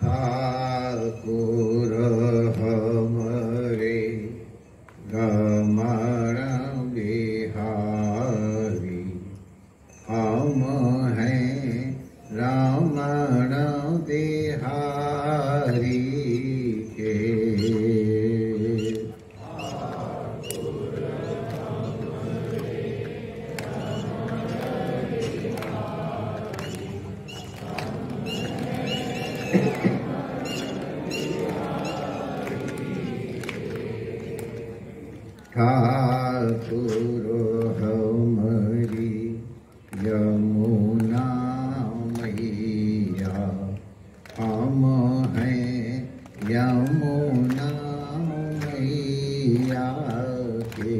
ठाकुर हमरे रमण बिहारी, हम हैं रमण बिहारी के। ठाकुर हमारी यमुना मैया, हम हैं यमुना मैया के।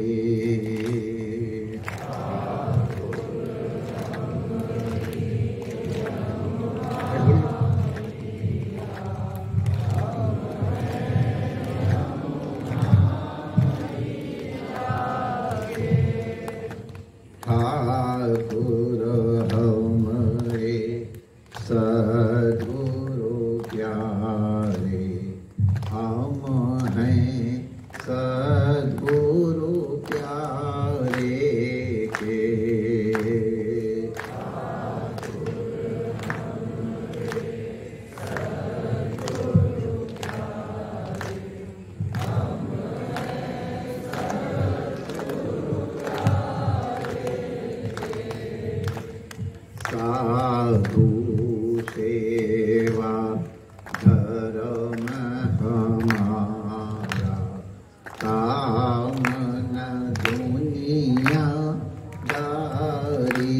ठाकुर हमरे सद्गुरु प्यारे, हम हैं सद्गुरु प्यारे के। साधु सेवा धर्म हमारा, काम न दुनिया दारी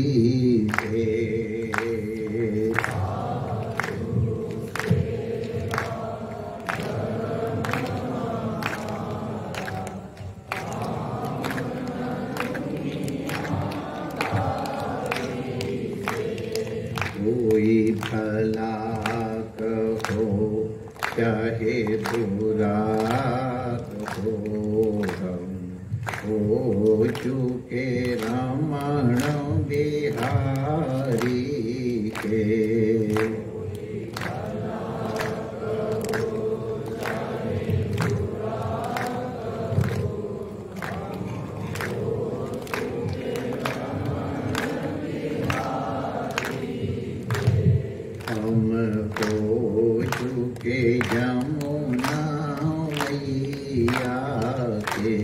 से। कोई भला कहो चाहे बुरा कहो, हम हो चुके रमण बिहारी के। हम हो चुके यमुना मैया के।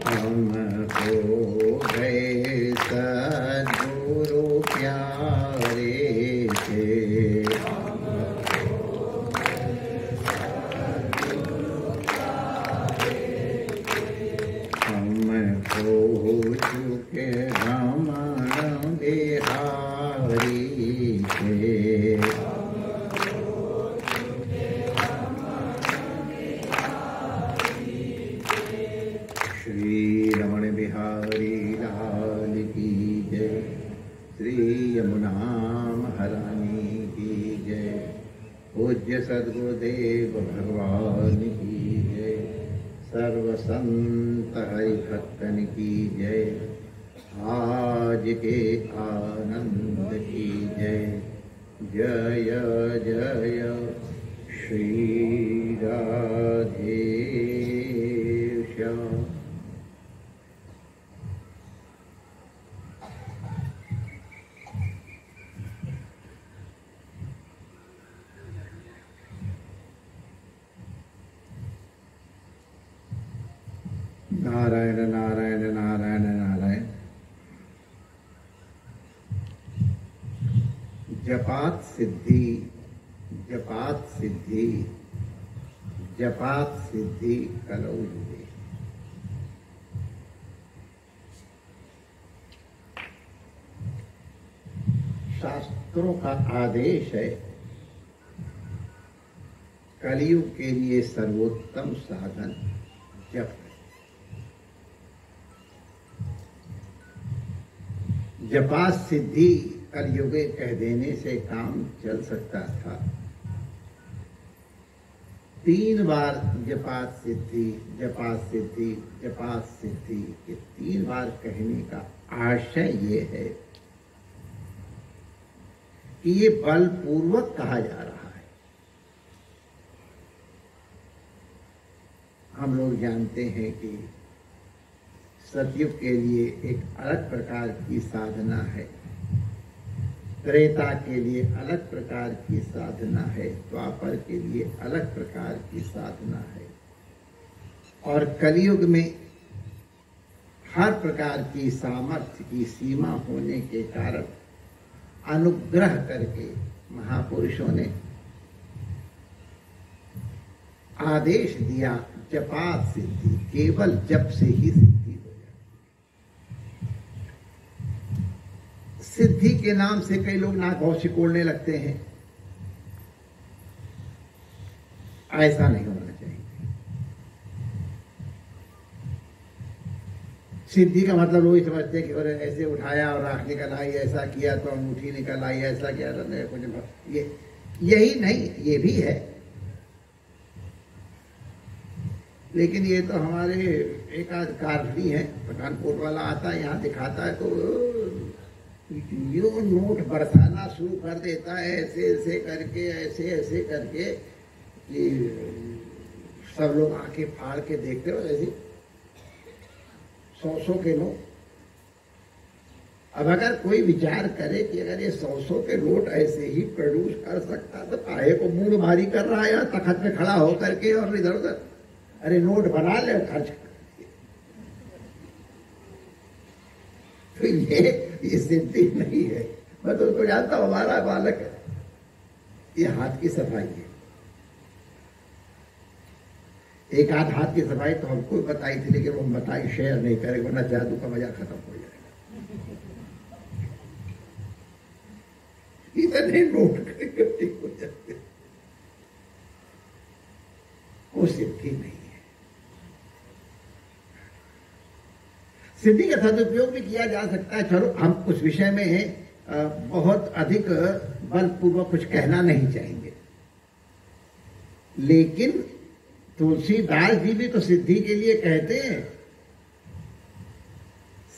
हम हो गए सद्गुरु प्यारे के। हो चुके रमण बिहारी के। श्री रमण बिहारी लाल की जय, श्री यमुना महारानी की जय, पूज्य सद्गुरुदेव भगवान की जय, सर्व संत हरि भक्तन की जय, आज के आनंद की जय। जय जय श्री राधे श्याम। नारायण नारायण नारायण नारायण। जपात सिद्धि, जपात सिद्धि, जपात सिद्धि कलौ युगे। शास्त्रों का आदेश है, कलयुग के लिए सर्वोत्तम साधन जप है। जपात सिद्धि कलयुगे कह देने से काम चल सकता था, 3 बार जपात सिद्धि, जपात सिद्धि, जपात सिद्धि के 3 बार कहने का आशय ये है कि ये बलपूर्वक कहा जा रहा है। हम लोग जानते हैं कि सतयुग के लिए एक अलग प्रकार की साधना है, त्रेता के लिए अलग प्रकार की साधना है, द्वापर के लिए अलग प्रकार की साधना है, और कलयुग में हर प्रकार की सामर्थ्य की सीमा होने के कारण अनुग्रह करके महापुरुषों ने आदेश दिया जपात सिद्धि, केवल जप से ही सिद्धि हो जाए। सिद्धि के नाम से कई लोग नाक बहुत सिकोड़ने लगते हैं, ऐसा नहीं होना चाहिए। सिद्धि का मतलब लोग समझते हैं कि ऐसे उठाया और आंख निकल आई, ऐसा किया तो अंगूठी निकल आई, ऐसा किया तो कुछ, यही नहीं, ये भी है, लेकिन ये तो हमारे एक आध कारफी है, पठानकोट वाला आता है यहाँ दिखाता है तो यो नोट बरसाना शुरू कर देता है, ऐसे ऐसे करके, ऐसे ऐसे करके कि सब लोग आंखें फाड़ के देखते हो, ऐसे 100 के नोट। अब अगर कोई विचार करे कि अगर ये 100 के नोट ऐसे ही प्रोड्यूस कर सकता तो काहे को मूड भारी कर रहा है तखत में खड़ा होकर के और इधर उधर, अरे नोट बना ले खर्च कर। तो ये सिद्धि नहीं है। मैं तो उसको जानता हूं, हमारा बालक है, ये हाथ की सफाई है। एक आध हाथ की सफाई तो हमको बताई थी, लेकिन वो बताई शेयर नहीं करेगा, वरना जादू का मजा खत्म हो जाएगा। इतने नोट ठीक हो जाते, वो सिद्धि नहीं है। सिद्धि का सदुपयोग भी किया जा सकता है। चलो हम उस विषय में बहुत अधिक बलपूर्वक कुछ कहना नहीं चाहेंगे, लेकिन तुलसीदास जी भी तो सिद्धि के लिए कहते हैं,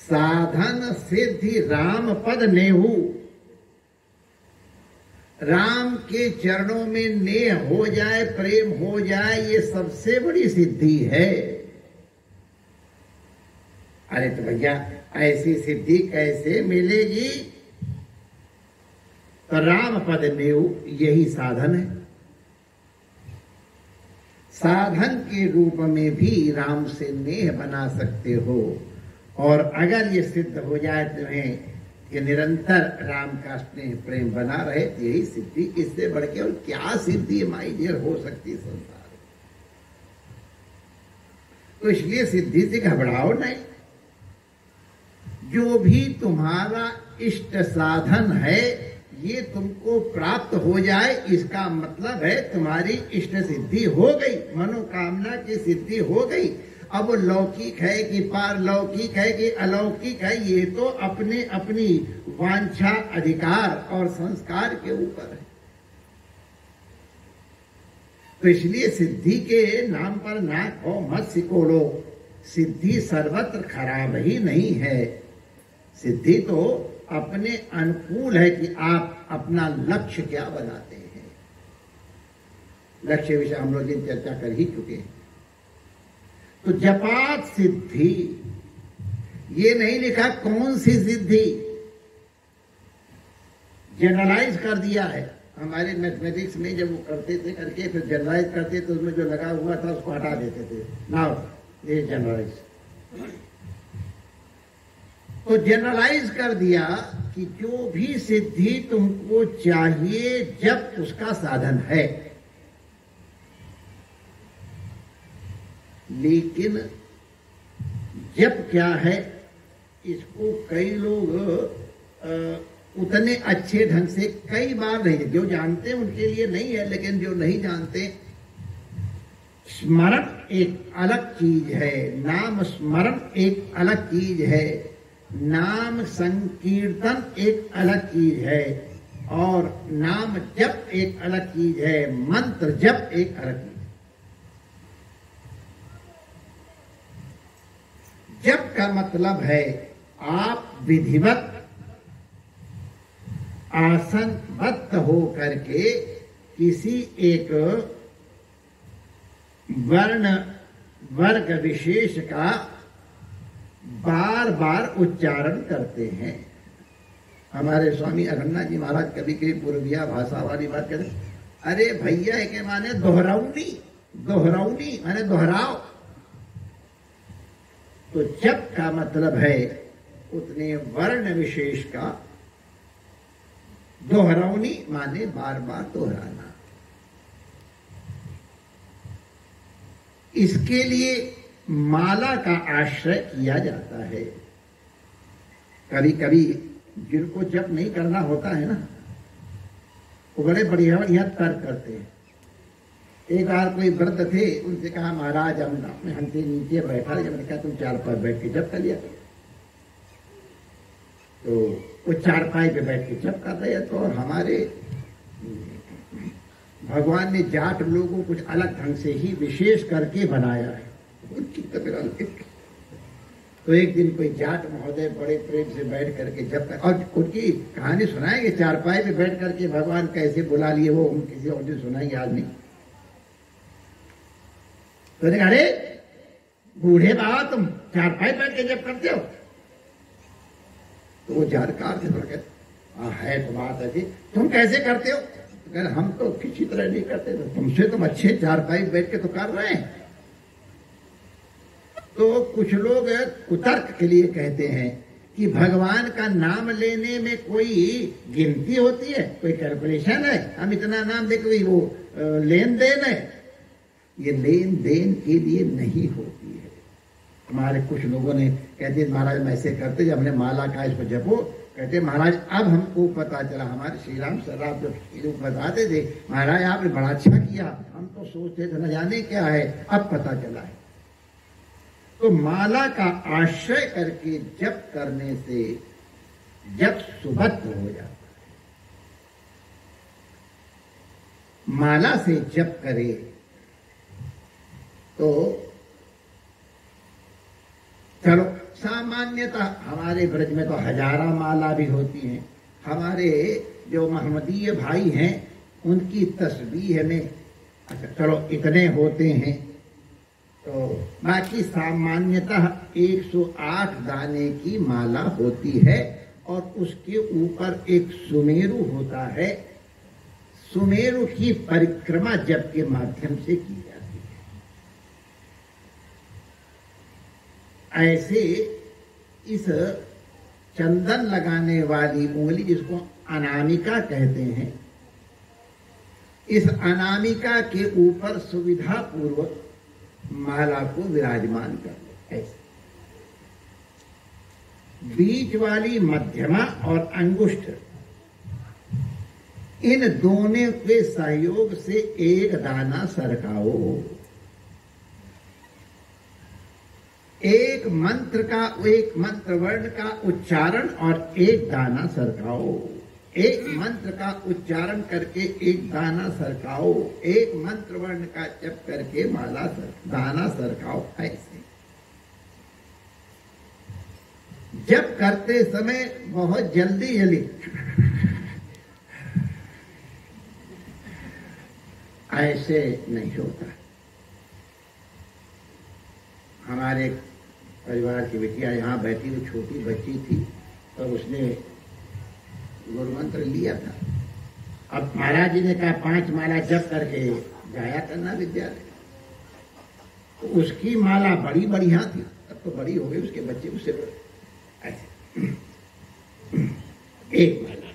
साधन सिद्धि राम पद नेहू, राम के चरणों में नेह हो जाए, प्रेम हो जाए, ये सबसे बड़ी सिद्धि है। अरे तो भैया ऐसी सिद्धि कैसे मिलेगी? तो राम पद नेहू यही साधन है। साधन के रूप में भी राम से नेह बना सकते हो, और अगर ये सिद्ध हो जाए तुम्हें कि निरंतर राम का स्नेह प्रेम बना रहे, तो यही सिद्धि, इससे बढ़ के और क्या सिद्धि माय डियर हो सकती संसार में। तो इसलिए सिद्धि से घबराओ नहीं। जो भी तुम्हारा इष्ट साधन है ये तुमको प्राप्त हो जाए, इसका मतलब है तुम्हारी इष्ट सिद्धि हो गई, मनोकामना की सिद्धि हो गई। अब वो लौकिक है कि पारलौकिक है कि अलौकिक है, ये तो अपने अपनी वांछा, अधिकार और संस्कार के ऊपर है। तो इसलिए सिद्धि के नाम पर नाक हो मत सिकोड़ो। सिद्धि सर्वत्र खराब ही नहीं है। सिद्धि तो अपने अनुकूल है कि आप अपना लक्ष्य क्या बनाते हैं। लक्ष्य विषय हम लोग दिन चर्चा कर ही चुके हैं। तो जपात सिद्धि, ये नहीं लिखा कौन सी सिद्धि, जनरलाइज कर दिया है। हमारे मैथमेटिक्स में जब वो करते थे करके फिर जनरलाइज करते तो उसमें जो लगा हुआ था उसको हटा देते थे। नाउ ये जनरलाइज, तो जनरलाइज कर दिया कि जो भी सिद्धि तुमको चाहिए जब उसका साधन है। लेकिन जब क्या है, इसको कई लोग उतने अच्छे ढंग से कई बार नहीं, जो जानते हैं उनके लिए नहीं है, लेकिन जो नहीं जानते, स्मरण एक अलग चीज है, नाम स्मरण एक अलग चीज है, नाम संकीर्तन एक अलग चीज है, और नाम जप एक अलग चीज है, मंत्र जप एक अलग चीज है। जप का मतलब है आप विधिवत आसनबद्ध हो करके किसी एक वर्ण वर्ग विशेष का बार बार उच्चारण करते हैं। हमारे स्वामी अखंडा जी महाराज कभी कभी पूर्विया भाषा वाली बात कहते हैं, अरे भैया के माने दोहराउनी, दोहराउनी माने दोहराओ। तो जप का मतलब है उतने वर्ण विशेष का, दोहराउनी माने बार बार दोहराना। इसके लिए माला का आश्रय किया जाता है। कभी कभी जिनको जप नहीं करना होता है ना, वो बड़े बढ़िया बढ़िया तर्क करते हैं। एक बार कोई वृद्ध थे, उनसे कहा महाराज हमसे नीचे बैठा, जब मैंने कहा तुम चारपाई बैठ के जप कर लिया। तो वो चारपाई पे बैठ के जप कर रहे हैं। तो और हमारे भगवान ने जाट लोगों को कुछ अलग ढंग से ही विशेष करके बनाया है, उनकी तो एक दिन कोई जाट महोदय बड़े प्रेम से बैठ करके जब तक, और उनकी कहानी सुनाएंगे चारपाई पे बैठ करके भगवान कैसे बुला लिए, वो हम किसी और दिन सुनाएंगे, आज नहीं। तो अरे बूढ़े बाबा तुम चारपाई बैठ के जब करते हो? तो वो जानकार थे, तो कहते है तो बात है, तुम कैसे करते हो? तो कह हम तो किसी तरह नहीं करते, तो तुमसे तुम अच्छे चारपाई बैठ के तो कर रहे हैं। तो कुछ लोग कुतर्क के लिए कहते हैं कि भगवान का नाम लेने में कोई गिनती होती है, कोई कैलकुलेशन है, हम इतना नाम दे कोई वो लेन देन है। ये लेन देन के लिए नहीं होती है। हमारे कुछ लोगों ने कहते महाराज हम ऐसे करते, जब हमने माला का इसको जपो, कहते महाराज अब हमको पता चला, हमारे श्री राम सराब जो बताते थे, महाराज आपने बड़ा अच्छा किया, हम तो सोचते थे न जाने क्या है, अब पता चला है। तो माला का आश्रय करके जप करने से जप सुबद्ध हो जाता है। माला से जप करे तो चलो सामान्यतः हमारे ब्रज में तो हजारा माला भी होती हैं। हमारे जो महमदीय भाई हैं उनकी तस्बीह में अच्छा चलो इतने होते हैं। तो बाकी सामान्यतः 108 दाने की माला होती है और उसके ऊपर एक सुमेरु होता है। सुमेरु की परिक्रमा जप के माध्यम से की जाती है। ऐसे इस चंदन लगाने वाली उंगली, जिसको अनामिका कहते हैं, इस अनामिका के ऊपर सुविधा पूर्वक माला को विराजमान कर ले। ऐसे बीच वाली मध्यमा और अंगुष्ठ, इन दोनों के सहयोग से एक दाना सरकाओ। एक मंत्र का, एक मंत्र वर्ण का उच्चारण और एक दाना सरकाओ। एक मंत्र का उच्चारण करके एक दाना सरकाओ। एक मंत्र वर्ण का जप करके दाना सरकाओ। ऐसे जप करते समय बहुत जल्दी जल्दी ऐसे नहीं होता। हमारे परिवार की बिटिया यहाँ बैठी हुई छोटी बच्ची थी, तो उसने गुरु मंत्र लिया था। अब महाराज जी ने कहा 5 माला जप करके जाया करना विद्यालय। तो उसकी माला बड़ी बढ़िया थी, अब तो बड़ी हो गई, उसके बच्चे उससे ऐसे एक माला।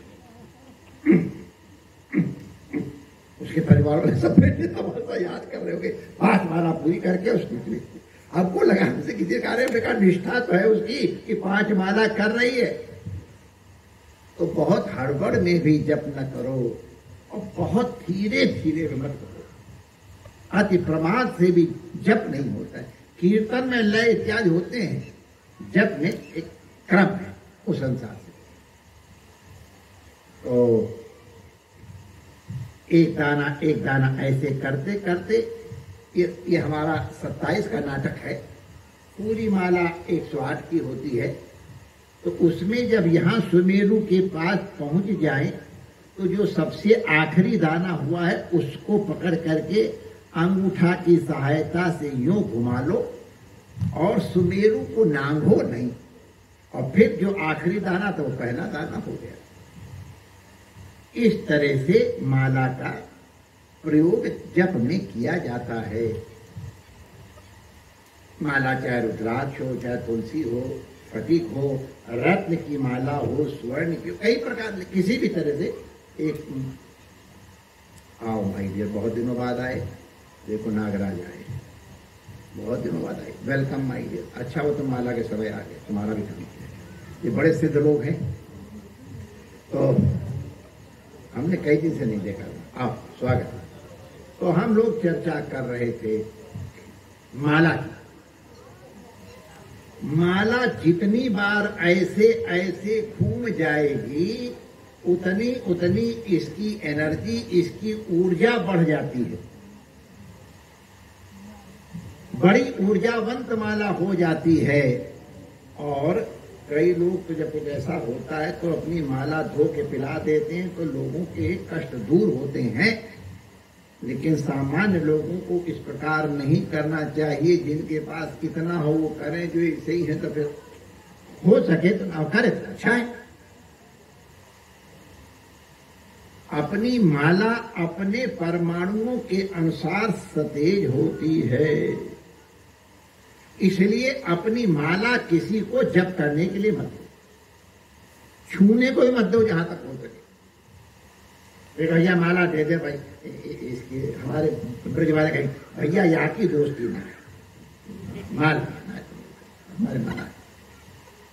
उसके परिवार वाले सब बैठे तमाशा याद कर रहे होंगे, 5 माला पूरी करके उसकी आपको लगा हमसे किसी कार्य में का निष्ठा तो है उसकी कि 5 माला कर रही है। तो बहुत हड़बड़ में भी जप न करो और बहुत धीरे धीरे मत करो। अति प्रमाद से भी जप नहीं होता है। कीर्तन में लय इत्यादि होते हैं, जप में एक क्रम है उस अनुसार से। तो एक दाना ऐसे करते करते ये हमारा 27 का नाटक है। पूरी माला 108 की होती है। तो उसमें जब यहाँ सुमेरु के पास पहुंच जाए तो जो सबसे आखिरी दाना हुआ है उसको पकड़ करके अंगूठा की सहायता से यूं घुमा लो और सुमेरु को नांगो नहीं, और फिर जो आखिरी दाना तो वो पहला दाना हो गया। इस तरह से माला का प्रयोग जप में किया जाता है। माला चाहे रुद्राक्ष हो, चाहे तुलसी हो, फटिक हो, रत्न की माला हो, स्वर्ण की, कई प्रकार किसी भी तरह से एक। आओ भाई डियर, बहुत दिनों बाद आए, देखो नागराज आए, बहुत दिनों बाद आए, वेलकम माय डियर। अच्छा हो तुम माला के समय आ गए, तुम्हारा भी काम किया। ये बड़े सिद्ध लोग हैं, तो हमने कई दिन से नहीं देखा। आओ, स्वागत है। तो हम लोग चर्चा कर रहे थे माला की। माला जितनी बार ऐसे ऐसे घूम जाएगी उतनी उतनी इसकी एनर्जी, इसकी ऊर्जा बढ़ जाती है, बड़ी ऊर्जावंत माला हो जाती है। और कई लोग तो जब कुछ ऐसा होता है तो अपनी माला धो के पिला देते हैं, तो लोगों के कष्ट दूर होते हैं। लेकिन सामान्य लोगों को इस प्रकार नहीं करना चाहिए। जिनके पास कितना हो वो करें, जो ऐसे ही है तो फिर हो सके तो ना करे तो अच्छा है। अपनी माला अपने परमाणुओं के अनुसार सतेज होती है, इसलिए अपनी माला किसी को जप करने के लिए मत दो, छूने को भी मत दो जहां तक हो सके। भैया माला दे दे भाई, इसकी हमारे ब्रज वाले कहें भैया यहाँ की दोस्ती ना है, माला हमारे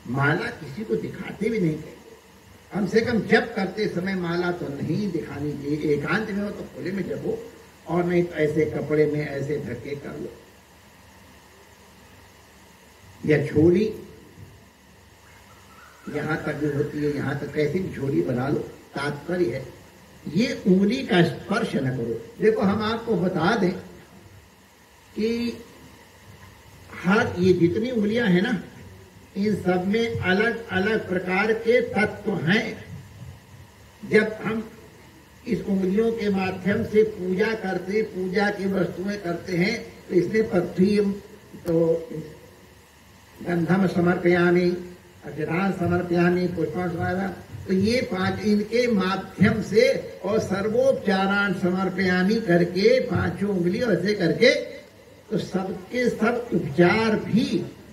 माला किसी को दिखाते भी नहीं चाहिए। कम से कम जप करते समय माला तो नहीं दिखानी चाहिए। एकांत में हो तो खुले में जपो, और नहीं तो ऐसे कपड़े में ऐसे धक्के कर लो, या झोली यहां तक भी होती है, यहां तक कैसी भी झोली बना लो। तात्पर्य है ये उंगली का स्पर्श न करो। देखो हम आपको बता दें कि हर ये जितनी उंगलियां हैं ना, इन सब में अलग अलग प्रकार के तत्व हैं। जब हम इस उंगलियों के माध्यम से पूजा करते, पूजा की वस्तुएं करते हैं, तो इसमें पृथ्वी तो गंधम समर्पयामि, अक्षतान समर्पयामि, पुष्पं समर्पयामि, तो ये 5 इनके माध्यम से और सर्वोपचारान समर्पयामि करके 5 उंगलियों ऐसे करके, तो सबके सब उपचार भी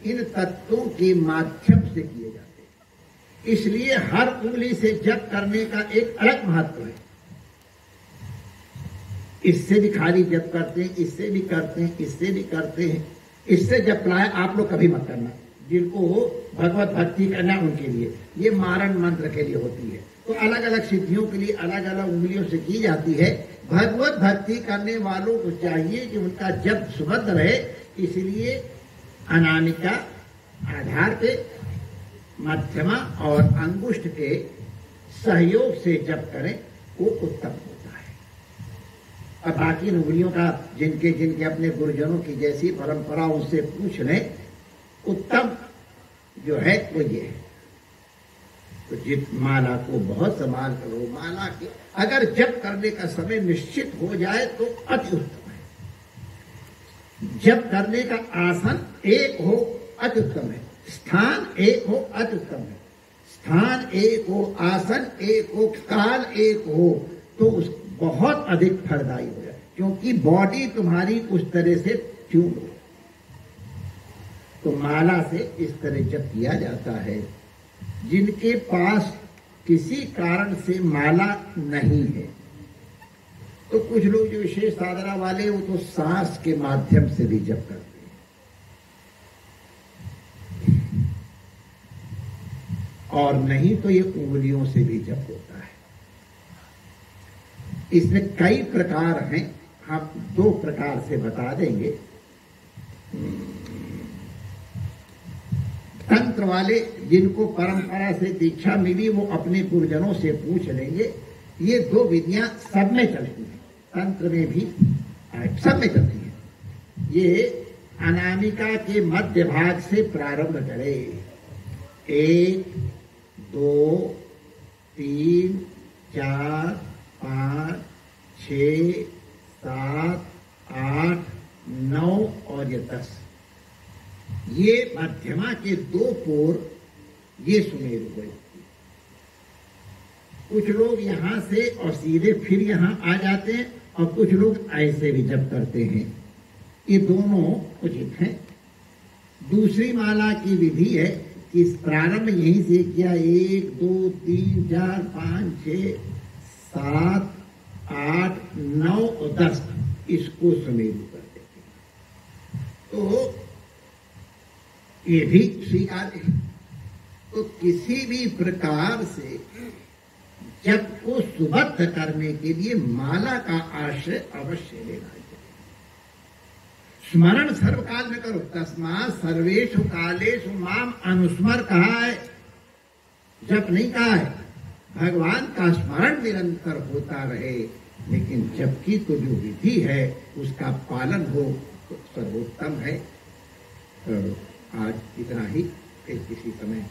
इन तत्वों के माध्यम से किए जाते हैं। इसलिए हर उंगली से जप करने का एक अलग महत्व है। इससे भी खाली जप करते हैं, इससे भी करते हैं, इससे भी करते हैं। इससे जप लाए आप लोग कभी मत करना। जिनको भगवत भक्ति करना उनके लिए, ये मारण मंत्र के लिए होती है। तो अलग अलग सिद्धियों के लिए अलग अलग उंगलियों से की जाती है। भगवत भक्ति करने वालों को चाहिए कि उनका जप सुभद्र रहे, इसलिए अनामिका आधार पे, मध्यमा और अंगुष्ठ के सहयोग से जप करें, वो उत्तम होता है। अब बाकी उंगलियों का जिनके जिनके अपने गुरुजनों की जैसी परंपरा उनसे पूछ लें, उत्तम जो है वो ये है। तो जित माला को बहुत संभाल करो। माला के अगर जप करने का समय निश्चित हो जाए तो अति उत्तम है। जप करने का आसन एक हो अति उत्तम है, स्थान एक हो अति उत्तम है। स्थान एक हो, आसन एक हो, काल एक हो, तो उस बहुत अधिक फलदायी हो जाए, क्योंकि बॉडी तुम्हारी उस तरह से ट्यून हो। तो माला से इस तरह जप किया जाता है। जिनके पास किसी कारण से माला नहीं है, तो कुछ लोग जो विशेष साधना वाले वो तो सांस के माध्यम से भी जप करते हैं, और नहीं तो ये उंगलियों से भी जप होता है। इसमें कई प्रकार हैं, हम 2 प्रकार से बता देंगे। तंत्र वाले जिनको परंपरा से दीक्षा मिली वो अपने गुरुजनों से पूछ लेंगे। ये 2 विधियां सब में चलती हैं, तंत्र में भी सब में चलती हैं। ये अनामिका के मध्य भाग से प्रारंभ करें। 1 2 3 4 5 6 7 8 9 और ये 10, ये मध्यमा के 2 पोर ये सुमेरु हुए। कुछ लोग यहां से और सीधे फिर यहां आ जाते हैं और कुछ लोग ऐसे भी जप करते हैं, ये दोनों उचित हैं। दूसरी माला की विधि है कि प्रारंभ यहीं से किया, 1 2 3 4 5 6 7 8 9 और 10, इसको सुमेरु कर देते हैं, तो ये भी स्वीकार्य है। तो किसी भी प्रकार से जप को सुबद्ध करने के लिए माला का आश्रय अवश्य लेना चाहिए। स्मरण सर्वकाल में करो, तस्मात् सर्वेषु कालेषु माम अनुस्मर कहा है, जप नहीं कहा है। भगवान का स्मरण निरंतर होता रहे, लेकिन जप की तो जो विधि है उसका पालन हो तो सर्वोत्तम है। तो आज इतना ही, फिर किसी समय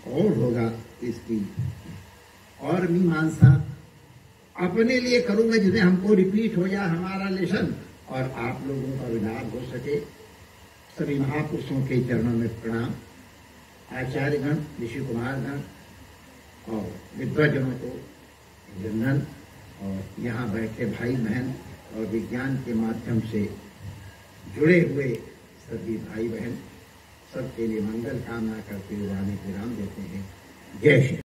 और होगा इसकी और मीमांसा अपने लिए करूंगा, जिसमें हमको रिपीट हो जाए हमारा लेसन और आप लोगों का विलाप हो सके। सभी महापुरुषों के चरणों में प्रणाम, आचार्यगण, ऋषि कुमारगण और विद्वजनों को वंदन, और यहाँ बैठे भाई बहन और विज्ञान के माध्यम से जुड़े हुए सभी भाई बहन, सबके लिए मंगल कामना करते हुए वाणी विराम देते हैं। जय श्री